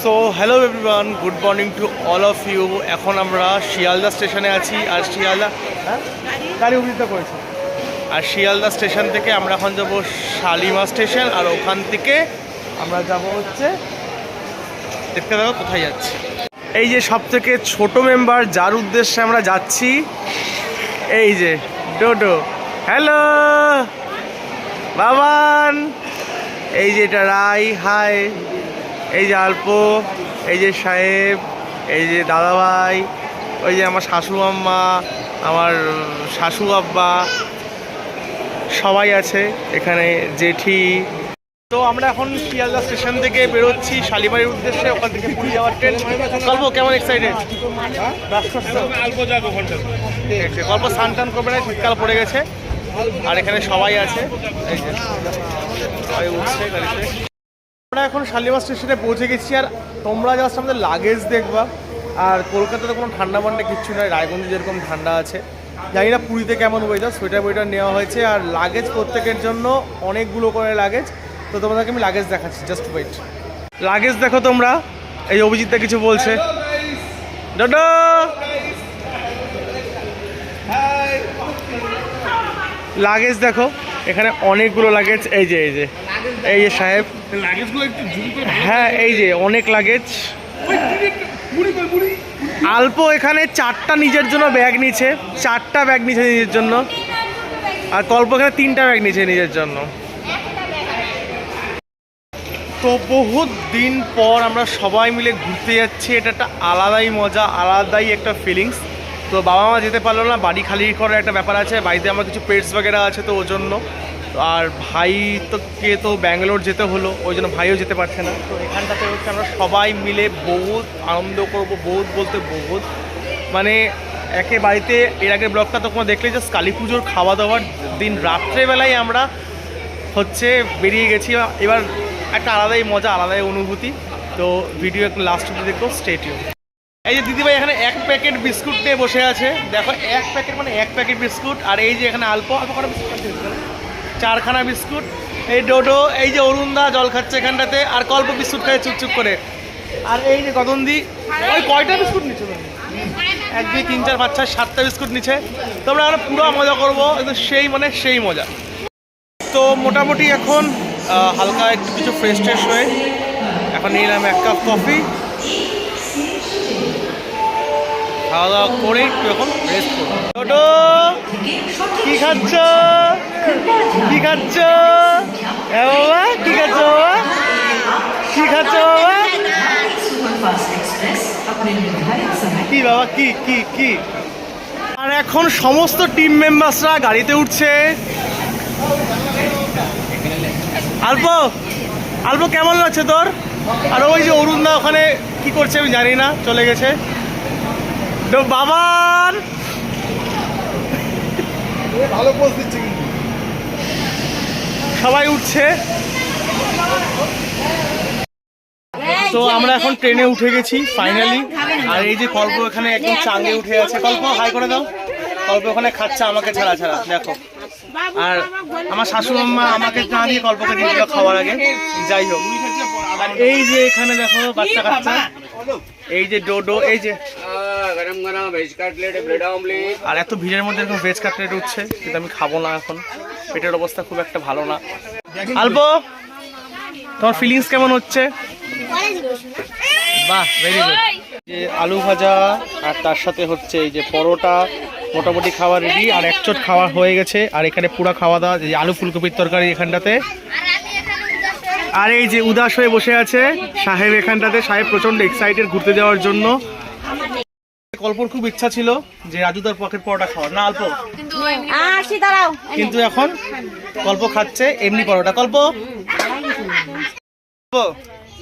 So hello everyone, good morning to all of you. এখন আমরা শিয়ালদা স্টেশনে আছি। আর শিয়ালদা গাড়ি অভিযোগ করেছি। আর শিয়ালদা স্টেশন থেকে আমরা এখন যাবো শালিমার স্টেশন। আর ওখান থেকে আমরা যাব হচ্ছে, দেখতে পাবো কোথায় যাচ্ছি। এই যে সব থেকে ছোট মেম্বার, যার উদ্দেশ্যে আমরা যাচ্ছি, এই যে ডোডো। হ্যালো বাবান। এই যে এটা রাই, হাই। এই যে আল্প, এই যে সাহেব, এই যে দাদাভাই, ওই যে আমার শাশু আম্মা, আমার শাশু আব্বা, সবাই আছে এখানে, জেঠি। তো আমরা এখন শিয়ালদা স্টেশন থেকে বেরোচ্ছি শালিমারির উদ্দেশ্যে, ওখান থেকে পুরী যাওয়ার ট্রেন। গল্প কেমন এক্সাইটেড? গল্প স্নান টান করবে না, শীতকাল পড়ে গেছে। আর এখানে সবাই আছে, এই যে সবাই উঠছে গাড়িতে। আমরা এখন শালিমার স্টেশনে পৌঁছে গেছি। আর তোমরা জাস্ট আমাদের লাগেজ দেখবা। আর কলকাতাতে কোনো ঠান্ডা মান্ডা কিচ্ছু নয়, রায়গঞ্জে যেরকম ঠান্ডা আছে। জানি না পুরীতে কেমন ওয়েদার। সোয়েটার নেওয়া হয়েছে। আর লাগেজ প্রত্যেকের জন্য অনেকগুলো করে লাগেজ। তো তোমাদেরকে আমি লাগেজ দেখাচ্ছি, জাস্ট ওয়েট। লাগেজ দেখো তোমরা। এই অভিজিৎদা কিছু বলছে। ডোডো লাগেজ দেখো, এখানে অনেকগুলো লাগেজ। এই যে এই যে সাহেব, লাগেজগুলো একটু জুম করে। হ্যাঁ, এই যে অনেক লাগেজ। আল্প এখানে 4টা নিজের জন্য ব্যাগ নিচ্ছে, 4টা ব্যাগ নিচ্ছে নিজের জন্য। আর কল্প এখানে 3টা ব্যাগ নিচ্ছে নিজের জন্য। তো বহুত দিন পর আমরা সবাই মিলে ঘুরতে যাচ্ছি। এটা একটা আলাদাই মজা, আলাদাই একটা ফিলিংস। তো বাবা মা যেতে পারলো না, বাড়ি খালি করার একটা ব্যাপার আছে। বাড়িতে আমার কিছু পেটস বাগেরা আছে, তো ওই জন্য। আর ভাই তো ব্যাঙ্গালোর যেতে হলো, ওই জন্য ভাইও যেতে পারছে না। তো এখানটাতে হচ্ছে আমরা সবাই মিলে বহুত আনন্দ করব। বহুত বলতে বহুত, মানে একে বাড়িতে এর আগের ব্লগটা তো তোমরা দেখলে, জাস্ট কালী পুজোর খাওয়া দাওয়ার দিন রাত্রেবেলায় আমরা হচ্ছে বেরিয়ে গেছি। এবার একটা আলাদাই মজা, আলাদাই অনুভূতি। তো ভিডিও একটু লাস্ট অবধি দেখো, স্টে টিউন। এই যে দিদিভাই এখানে 1 প্যাকেট বিস্কুট নিয়ে বসে আছে। দেখো 1 প্যাকেট মানে 1 প্যাকেট বিস্কুট। আর এই যে এখানে অল্প কটা বিস্কুট, 4খানা বিস্কুট। এই ডোডো, এই যে অরুণদা জল খাচ্ছে এখানটাতে। আর কল্প বিস্কুট খায় চুপচুপ করে। আর এই যে গদনদি, ওই কয়টা বিস্কুট নিচ্ছে? 1 2 3 4 5 6 7টা বিস্কুট নিচ্ছে। তো আমরা পুরো মজা করবো, সেই মানে সেই মজা। তো মোটামুটি এখন হালকা একটু কিছু ফ্রেশ হয়ে এখন নিলাম 1 কাপ কফি। খাওয়া দাওয়া করে একটু এখন রেস্ট করবো। ছোটো কি খাচ্ছ? কি খাচ্ছ? হ্যাঁ বাবা, কি খাচ্ছ বাবা? কি খাচ্ছ বাবা? কি বাবা, কি কি কি? আর এখন সমস্ত টিম মেম্বার্সরা গাড়িতে উঠছে। আল্প কেমন লাগছে তোর? আর ওই যে অরুণদা ওখানে কি করছে আমি জানি না, চলে গেছে। বাবার ভালো পোজ দিচ্ছে, কিন্তু সবাই উঠছে। তো আমরা এখন ট্রেনে উঠে গেছি ফাইনালি। আর এই যে কল্প এখানে একদম চাঙ্গে উঠে আছে। কল্প হাই করে দাও। কল্প ওখানে খাচ্ছে আমাকে ছাড়া দেখো। আর আমার শাশু আম্মা আমাকে না দিয়ে কল্পকে দিয়ে দিল খাওয়ার আগে। যাই হোক, আর এই যে এখানে দেখো বাচ্চা কাচ্চা, এই যে ডোডো, এই যে গরম গরম ভেজ কাটলেট, ব্রেড অমলেট। আর এত ভিড়ের মধ্যে এরকম ভেজ কাটলেট উঠছে, কিন্তু আমি খাবো না এখন, পেটের অবস্থা খুব একটা ভালো না। অল্প তোমার ফিলিংস কেমন হচ্ছে? বাহ, ভেরি গুড। যে আলু ভাজা আর তার সাথে হচ্ছে এই যে পরোটা, মোটামুটি খাওয়া রেডি। আর 1 চট খাওয়া হয়ে গেছে। আর এখানে পুরো খাওয়া দাওয়া, যে আলু ফুলকপির তরকারি এখানটাতে। আর এই যে উদাস হয়ে বসে আছে সাহেব এখানটাতে। সাহেব প্রচন্ড এক্সাইটেড ঘুরতে যাওয়ার জন্য। কল্পর খুব ইচ্ছা ছিল যে রাজুদার পকেট পরোটা খাওয়ার, না অল্প, কিন্তু এখন কল্প খাচ্ছে এমনি পরোটা। কল্প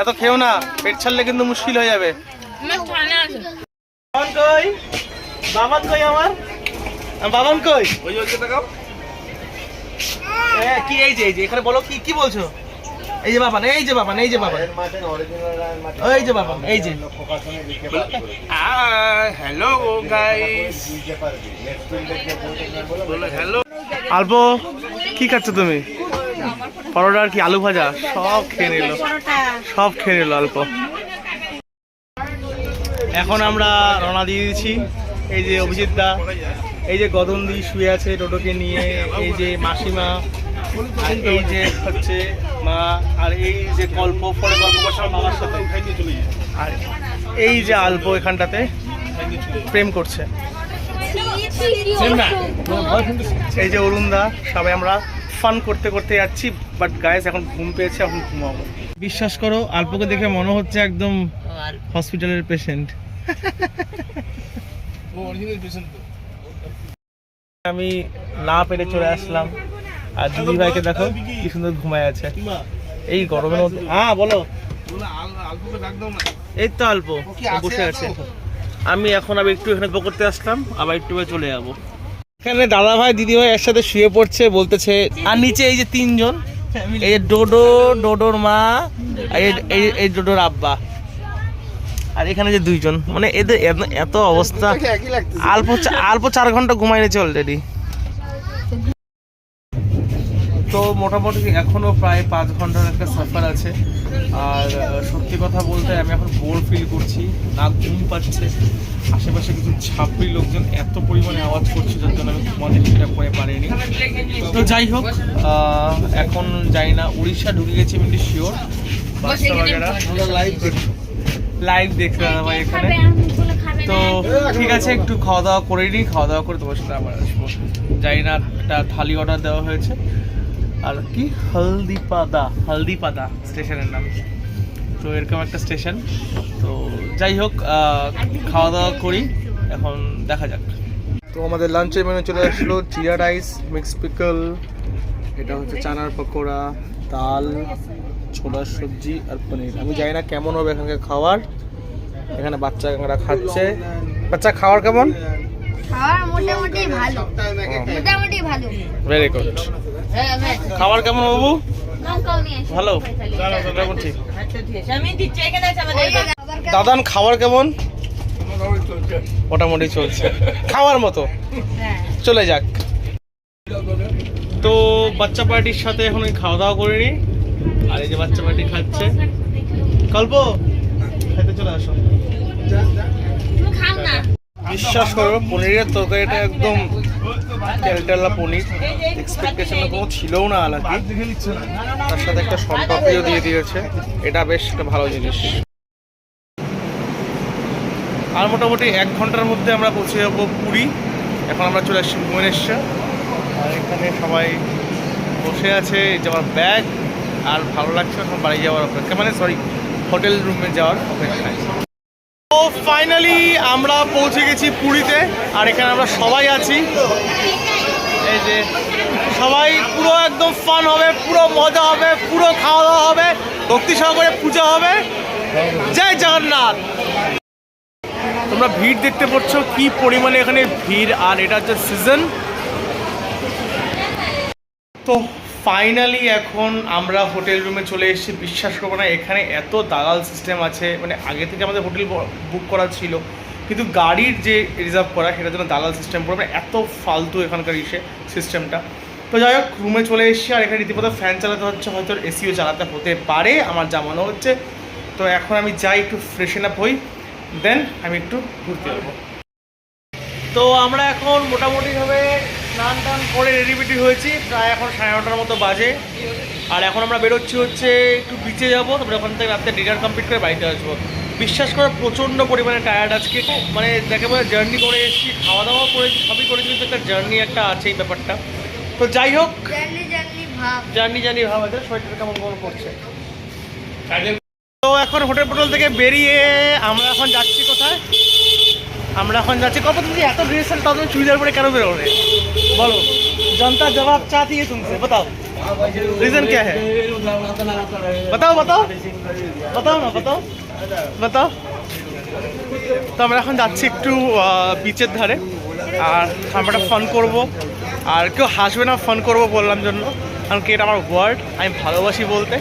এত খেও না, পেট ছাড়লে কিন্তু মুশকিল হয়ে যাবে। বাবান কই আমার? বাবান কই? কি এই যে এখানে বলো, কি কি বলছো? এই যে বাবান, এই যে বাবান, এই যে বাবান, এই যে বাবান, এই যে হ্যালো গাইস। হ্যালো অল্প, কি খাচ্ছ তুমি? পরোটা আর কি আলু ভাজা সব খেয়ে নিল, অল্প। এখন আমরা রওনা দিয়ে দিচ্ছি। এই যে অভিজিৎ দা, এই যে গদনদি শুয়ে আছে টোটোকে নিয়ে, এই যে মাসিমা, আর এই যে হচ্ছে মা, আর এই যে গল্প পরে গল্প করছে মামার সাথে, আর এই যে আলপো এখানটাতে প্রেম করছে, এই যে অরুণ দা, সবাই আমরা ফান করতে করতে যাচ্ছি। বাট গাইস এখন ঘুম পেয়েছে, এখন ঘুমাবো। বিশ্বাস করো আলপোকে দেখে মনে হচ্ছে একদম হসপিটালের পেশেন্ট। আমি না পেরে চলে আসলাম, আর দিদি ভাইকে দেখো কি সুন্দর ঘুমায় আছে এই গরমের মধ্যে। হ্যাঁ বলো। এই তো অল্প বসে আছে। আমি এখন আবার একটু এখানে করতে আসলাম, আবার একটু চলে যাবো। এখানে দাদা ভাই দিদি ভাই একসাথে শুয়ে পড়ছে, বলতেছে। আর নিচে এই যে তিনজন, এই যে ডোডোর মা, এই ডোডোর আব্বা, আর এখানে যে দুইজন, মানে এদের এত অবস্থা। অল্প 4 ঘন্টা ঘুমাই নিয়েছে অলরেডি। তো মোটামুটি এখনো প্রায় 5 ঘন্টার একটা সফর আছে। আর সত্যি কথা বলতে আমি এখন বোর ফিল করছি, না ঘুম পাচ্ছে, আশেপাশে কিছু ছাপড়ি লোকজন এত পরিমাণে আওয়াজ করছে যার জন্য আমি ঘুমাতে সেটা করে পারিনি। তো যাই হোক, এখন যাই না, উড়িষ্যা ঢুকে গেছি আমি শিওর। লাইভ দেখতে ভাই এখানে। তো ঠিক আছে, একটু খাওয়া দাওয়া করে নিই, খাওয়া দাওয়া করে তোমার সাথে আবার আসবো। যাই না, একটা থালি অর্ডার দেওয়া হয়েছে, আর কি হলদিপাদা স্টেশনের নাম। তো এরকম একটা স্টেশন। তো যাই হোক, খাওয়া দাওয়া করি, এখন দেখা যাক। তো আমাদের লাঞ্চের মেনু চলে আসলো, জিরা রাইস, মিক্স পিকল, এটা হচ্ছে চানার পকোড়া, ডাল, ছোলার সবজি আর পনির। আমি জানি না কেমন হবে এখানকার খাবার। এখানে বাচ্চারা খাচ্ছে। বাচ্চা খাবার কেমন? মোটামুটি ভালো। Very good. খাবার কেমন বাবু? ভালো, ঠিক। দাদান খাবার কেমন? মোটামুটি চলছে, খাওয়ার মতো, চলে যাক। তো বাচ্চা পার্টির সাথে এখন খাওয়া দাওয়া করিনি, আর এই যে বাচ্চা পার্টি খাচ্ছে। কল্প খেতে চলে আসো। বিশ্বাস করো পনিরের তরকারিটা একদম তেলটেলা পনির, এক্সপেকটেশন কোনো ছিলও না আলাদা। তার সাথে একটা শনপাপড়িও দিয়ে দিয়েছে, এটা বেশ একটা ভালো জিনিস। আর মোটামুটি 1 ঘন্টার মধ্যে আমরা পৌঁছে যাবো পুরী। এখন আমরা চলে আসছি ভুবনেশ্বর, আর এখানে সবাই বসে আছে। যে আমার ব্যাগ আর ভালো লাগছে এখন বাড়ি যাওয়ার অপেক্ষা, মানে সরি হোটেল রুমে যাওয়ার অপেক্ষায়। তো ফাইনালি আমরা পৌঁছে গেছি পুরীতে, আর এখানে আমরা সবাই আছি। এই যে সবাই, পুরো একদম ফান হবে, পুরো মজা হবে, পুরো খাওয়া দাওয়া হবে, ভক্তি সহকারে পূজা হবে। জয় জগন্নাথ। তোমরা ভিড় দেখতে পাচ্ছ কি পরিমাণে এখানে ভিড়, আর এটা হচ্ছে সিজন। তো ফাইনালি এখন আমরা হোটেল রুমে চলে এসেছি। বিশ্বাস করবো না, এখানে এত দালাল সিস্টেম আছে, মানে আগে থেকে আমাদের হোটেল বুক করা ছিল, কিন্তু গাড়ির যে রিজার্ভ করা সেটার জন্য দালাল সিস্টেম পড়বে, এত ফালতু এখানকার সিস্টেমটা। তো যাই হোক, রুমে চলে এসেছি, আর এখানে রীতিমতো ফ্যান চালাতে হচ্ছে, হয়তো এসিও চালাতে হতে পারে, আমার যা মনে হচ্ছে। তো এখন আমি যাই একটু ফ্রেশন আপ হই, দেন আমি একটু ঘুরতে যাবো। তো আমরা এখন মোটামুটিভাবে স্নান টান করে রেডিমেডি হয়েছি, প্রায় এখন 9:30টার মতো বাজে। আর এখন আমরা বেরোচ্ছি হচ্ছে একটু বিচে যাবো, তারপরে ওখান থেকে রাত্রে ডিনার কমপ্লিট করে বাড়িতে আসবো। বিশ্বাস করে প্রচণ্ড পরিমাণে টায়ার্ড আজকে, মানে দেখে বলে জার্নি করে এসেছি, খাওয়া দাওয়া করেছি, সবই করেছি, কিন্তু একটা জার্নি একটা আছে এই ব্যাপারটা। তো যাই হোক, জার্নি ভাব আছে। শরীরটা কেমন করছে। তো এখন হোটেল থেকে বেরিয়ে আমরা এখন যাচ্ছি কোথায়? আমরা এখন যাচ্ছি কত তুমি এত ড্রেসের তখন চুড়িদার পরে কেন বেরোনে বলো? जनता जवाब चाहती है तुमसे, बताओ रीजन क्या है? बताओ बताओ बताओ ना, बताओ बताओ। তো আমরা এখন যাচ্ছি একটু বিচের ধারে, আর আমরা ফান করব, আর কেউ হাসবে না, ফান করব বললাম জন্য, কারণ কি এটা আমার ওয়ার্ড, আমি ভালোবাসি বলতে।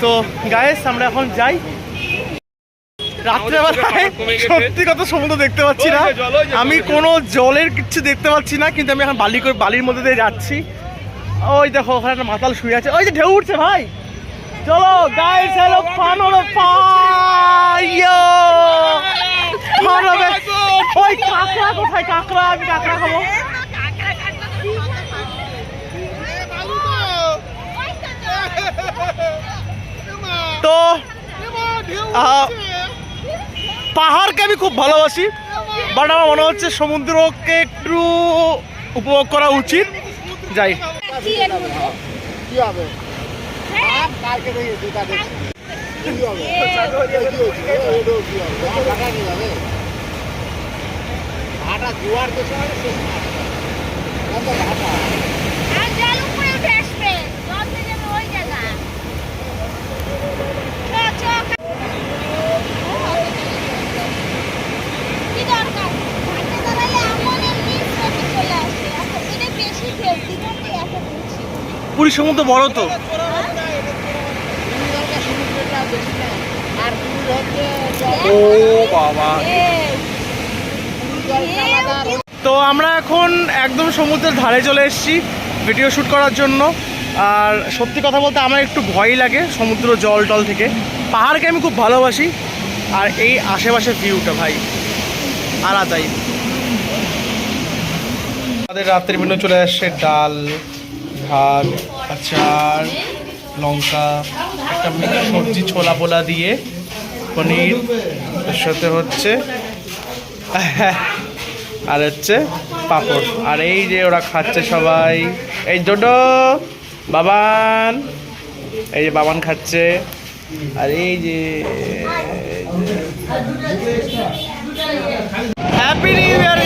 তো গাইস আমরা এখন যাই। রাত্রেবেলায় সত্যি কথা সমুদ্র দেখতে পাচ্ছি না, আমি কোনো জলের কিছু দেখতে পাচ্ছি না, কিন্তু আমি এখন বালির মধ্যে দিয়ে যাচ্ছি। ওই দেখো ওখানে একটা মাতাল শুয়ে আছে, ওই যে ঢেউ উঠছে ভাই। চলো গাইস, হ্যালো ফান হলো, ভাই কাঁকড়া, আমি কাঁকড়া খাবো। তো পাহাড়কে আমি খুব ভালোবাসি, বাট আমার মনে হচ্ছে সমুদ্রকে একটু উপভোগ করা উচিত। যাই। কি হবে কালকে দেখি তাদের কি হবে ভাটা জোয়ার তো সময় শেষ না কত ভাটা আর জল উপরে উঠে আসবে, জল থেকে ওই জায়গা কি দরকার ঘাটে দাঁড়ালে এমন এমনি স্মৃতি চলে আসে। এখন এটা বেশি ঢেউ দিঘাতে এত বুঝছি পুরী সমুদ্র বড় তো। সমুদ্রটা বেশি না আর পুরী হচ্ছে ও বাবা। তো আমরা এখন একদম সমুদ্রের ধারে চলে এসেছি ভিডিও শ্যুট করার জন্য। আর সত্যি কথা বলতে আমার একটু ভয় লাগে সমুদ্র জল টল থেকে। পাহাড়কে আমি খুব ভালোবাসি, আর এই আশেপাশের ভিউটা ভাই আলাদাই। আমাদের রাত্রির মেনু চলে আসছে ডাল, ভাত, আচার, লঙ্কা, একটা মিক্স সবজি ছোলা পোলা দিয়ে, পনির, এর সাথে হচ্ছে আর হচ্ছে পাঁপড়। আর এই যে ওরা খাচ্ছে সবাই, এই ডোডো, বাবান, এই যে বাবান খাচ্ছে, আর এই যে হ্যাপি নিউ ইয়ার